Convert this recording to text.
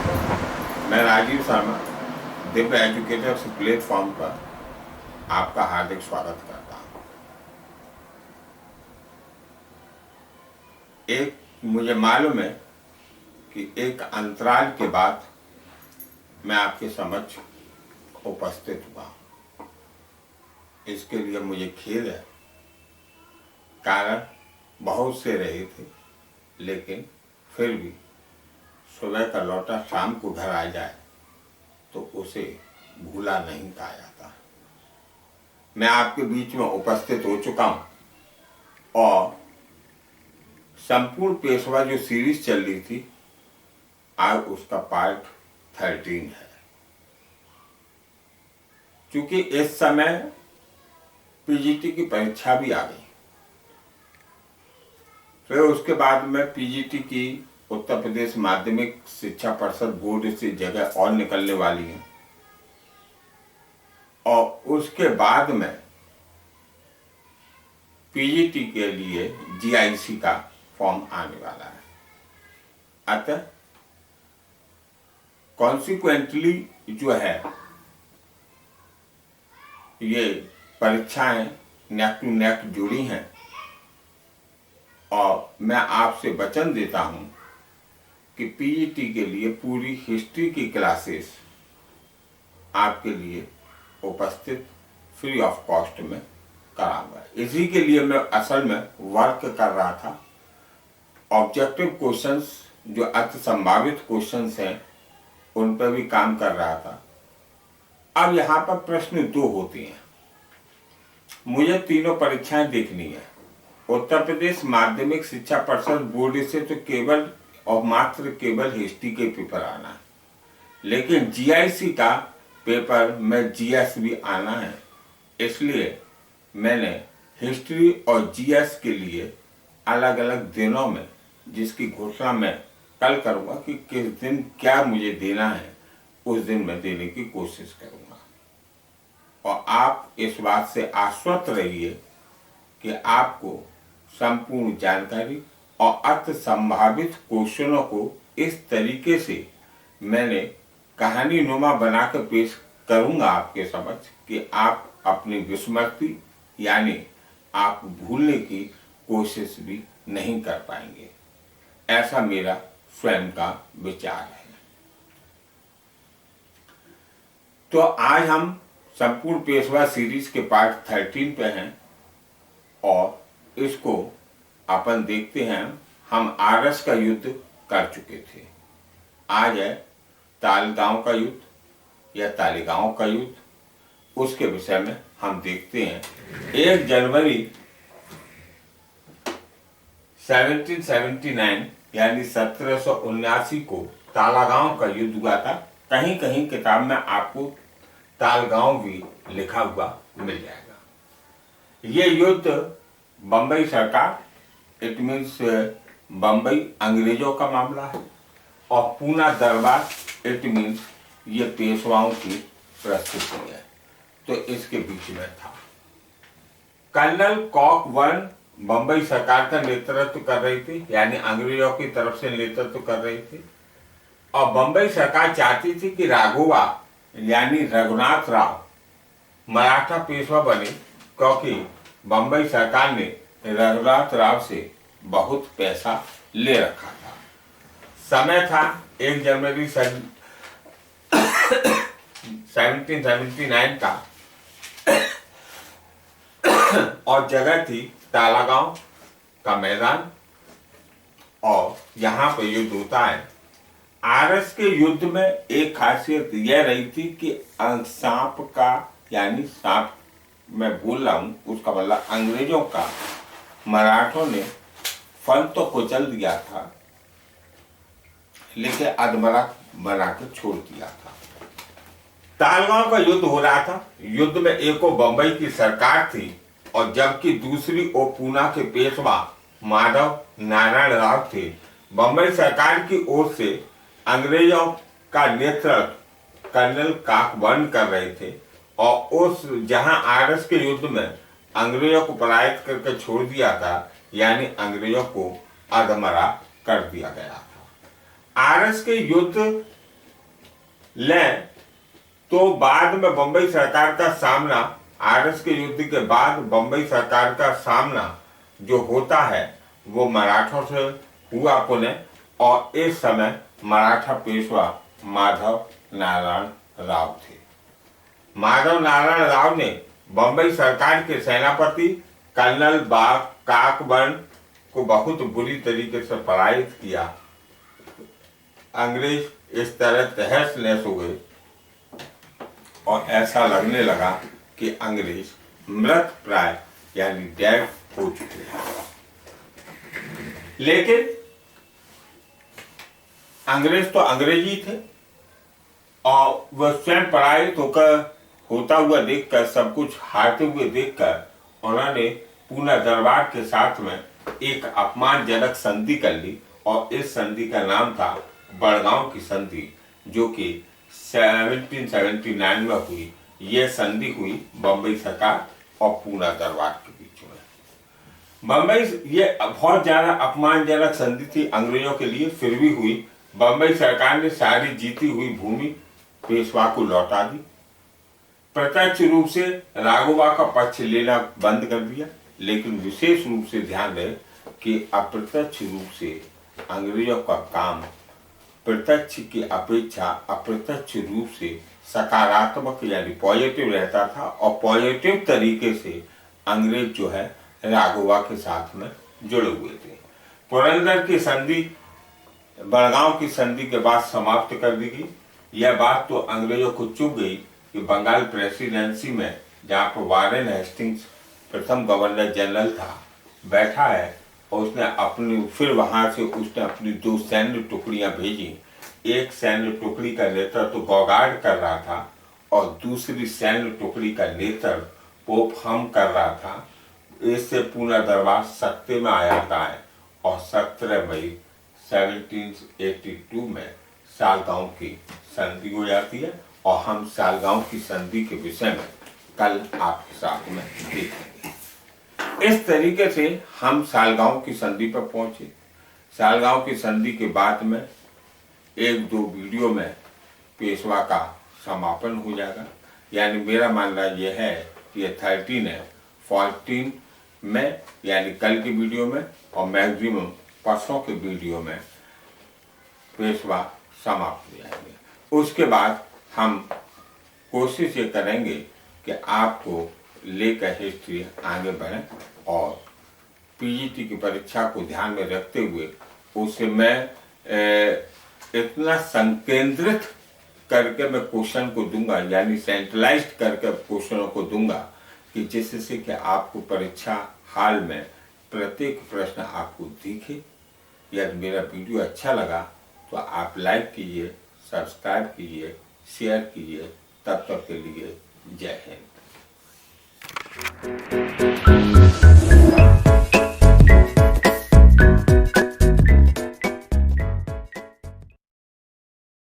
मैं Rajiv Sharma Divya educators platform पर आपका हार्दिक स्वागत करता हूं। एक मुझे मालूम है कि एक अंतराल के बाद मैं आपके समक्ष उपस्थित हुआ। इसके लिए मुझे खेद है। कारण बहुत से रहे थे, लेकिन फिर भी सुबह का लौटा शाम को घर आ जाए तो उसे भूला नहीं पाया जाता। मैं आपके बीच में उपस्थित हो चुका हूं और संपूर्ण पेशवा जो सीरीज चल रही थी, आज उसका पार्ट 13 है। क्योंकि इस समय पीजीटी की परीक्षा भी आ गई, फिर उसके बाद में पीजीटी की उत्तर प्रदेश माध्यमिक शिक्षा परिषद बोर्ड से जगह और निकलने वाली है और उसके बाद में पीजीटी के लिए जीआईसी का फॉर्म आने वाला है। अतः कॉन्सिक्वेंटली जो है ये परीक्षाएं नेक टू नेक जुड़ी हैं और मैं आपसे वचन देता हूं कि पीजीटी के लिए पूरी हिस्ट्री की क्लासेस आपके लिए उपस्थित फ्री ऑफ कॉस्ट में कराऊंगा। इसी के लिए मैं असल में वर्क कर रहा था। ऑब्जेक्टिव क्वेश्चंस जो अति संभावित क्वेश्चंस हैं उन पर भी काम कर रहा था। अब यहाँ पर प्रश्न दो होते हैं, मुझे तीनों परीक्षाएं देखनी है। उत्तर प्रदेश माध्यमिक शिक्षा परिषद बोर्ड से तो केवल और मात्र केवल हिस्ट्री के पेपर आना है, लेकिन जीआईसी का पेपर में जीएस भी आना है। इसलिए मैंने हिस्ट्री और जीएस के लिए अलग अलग दिनों में, जिसकी घोषणा मैं कल करूंगा कि किस दिन क्या मुझे देना है, उस दिन मैं देने की कोशिश करूंगा। और आप इस बात से आश्वस्त रहिए कि आपको संपूर्ण जानकारी और अति संभावित क्वेश्चनों को इस तरीके से मैंने कहानी नुमा बनाकर पेश करूंगा आपके समक्ष कि आप अपनी विस्मृति यानी आप भूलने की कोशिश भी नहीं कर पाएंगे। ऐसा मेरा स्वयं का विचार है। तो आज हम संपूर्ण पेशवा सीरीज के पार्ट 13 पे हैं और इसको अपन देखते हैं। हम आरस का युद्ध कर चुके थे। आज है तालगांव का युद्ध या तालिगांव का युद्ध। उसके विषय में हम देखते हैं। 1 जनवरी 1779 यानी 1779 को तालागांव का युद्ध हुआ था। कहीं कहीं किताब में आपको तालगांव भी लिखा हुआ मिल जाएगा। ये युद्ध बंबई सरकार, इट मीन्स बंबई अंग्रेजों का मामला है, और पूना दरबार, इट मीन्स ये पेशवाओं की प्रस्तुति है। तो इसके बीच में था कर्नल कॉकबर्न बंबई सरकार का नेतृत्व कर रही थी, यानी अंग्रेजों की तरफ से नेतृत्व कर रही थी। और बंबई सरकार चाहती थी कि राघोबा यानी रघुनाथ राव मराठा पेशवा बने, क्योंकि बंबई सरकार ने रघुनाथ राव से बहुत पैसा ले रखा था। समय था 1 जनवरी 1779 का और जगह थी तालागांव का मैदान और यहाँ पे युद्ध होता है। आरस के युद्ध में एक खासियत यह रही थी कि सांप का, यानी सांप मैं बोल रहा हूँ, उसका मतलब अंग्रेजों का मराठों ने फन तो कुचल दिया था, लेकिन अधमरा बना के छोड़ दिया था। तालगांव का युद्ध हो रहा था। युद्ध में एक ओर बंबई की सरकार थी और जबकि दूसरी ओर पूना के पेशवा माधव नारायण राव थे। बंबई सरकार की ओर से अंग्रेजों का नेतृत्व कर्नल कॉकबर्न कर रहे थे और उस जहां आरस के युद्ध में अंग्रेजों को पराजित करके छोड़ दिया था, यानी अंग्रेजों को अधमरा कर दिया गया था। आरस के युद्ध लें तो बाद में बंबई सरकार का सामना, आरएस के युद्ध के बाद बंबई सरकार का सामना जो होता है वो मराठों से हुआ पुनः, और इस समय मराठा पेशवा माधव नारायण राव थे। माधव नारायण राव ने बंबई सरकार के सेनापति कर्नल काकबर्न को बहुत बुरी तरीके से पराजित किया। अंग्रेज इस तरह तहस नहस हो गए और ऐसा लगने लगा कि अंग्रेज मृत प्राय यानी डेड हो चुके हैं। लेकिन अंग्रेज तो अंग्रेज ही थे और वह स्वयं पराजित होकर होता हुआ देखकर, सब कुछ हारते हुए देखकर उन्होंने पूना दरबार के साथ में एक अपमानजनक संधि कर ली और इस संधि का नाम था बड़गांव की संधि, जो कि 1779 में हुई। यह संधि हुई बंबई सरकार और पूना दरबार के बीच में। बंबई ये बहुत ज्यादा अपमानजनक संधि थी अंग्रेजों के लिए, फिर भी हुई। बंबई सरकार ने सारी जीती हुई भूमि पेशवा को लौटा दी, प्रत्यक्ष रूप से राघोबा का पक्ष लेना बंद कर दिया। लेकिन विशेष रूप से ध्यान रहे कि अप्रत्यक्ष रूप से अंग्रेजों का काम प्रत्यक्ष की अपेक्षा अप्रत्यक्ष रूप से सकारात्मक यानी पॉजिटिव रहता था, और पॉजिटिव तरीके से अंग्रेज जो है राघोबा के साथ में जुड़े हुए थे। पुरंदर की संधि बड़गांव की संधि के बाद समाप्त कर दी गई। यह बात तो अंग्रेजों को चुभ गई कि बंगाल प्रेसिडेंसी में, जहाँ पर वारेन हेस्टिंग्स प्रथम गवर्नर जनरल था, बैठा है, और उसने फिर वहां से उसने अपनी 2 सैन्य टुकड़ियां भेजी। एक सैन्य टुकड़ी का नेतृत्व तो गौगार्ड कर रहा था और दूसरी सैन्य टुकड़ी का नेतृत्व पोप हम कर रहा था। इससे पूना दरबार सत्ते में आ जाता है और 17 मई 1782 में सालगांव की संधि हो जाती है, और हम सालगांव की संधि के विषय में कल आपके साथ में देखेंगे। इस तरीके से हम सालगांव की संधि पर पहुंचे। सालगांव की संधि के बाद में 1-2 वीडियो में पेशवा का समापन हो जाएगा। यानी मेरा मानना यह है कि ये 13 है, 14 में यानी कल की वीडियो में और मैक्सिमम परसों के वीडियो में पेशवा समाप्त हो जाएंगे। उसके बाद हम कोशिश ये करेंगे कि आपको लेकर हिस्ट्री आगे बढ़े, और पीजीटी की परीक्षा को ध्यान में रखते हुए उसे मैं इतना संकेंद्रित करके मैं क्वेश्चन को दूंगा, यानी सेंट्रलाइज्ड करके क्वेश्चनों को दूंगा, कि जिससे कि आपको परीक्षा हाल में प्रत्येक प्रश्न आपको दिखे। यदि मेरा वीडियो अच्छा लगा तो आप लाइक कीजिए, सब्सक्राइब कीजिए, शेयर कीजिए। तब तक के लिए जय हिंद।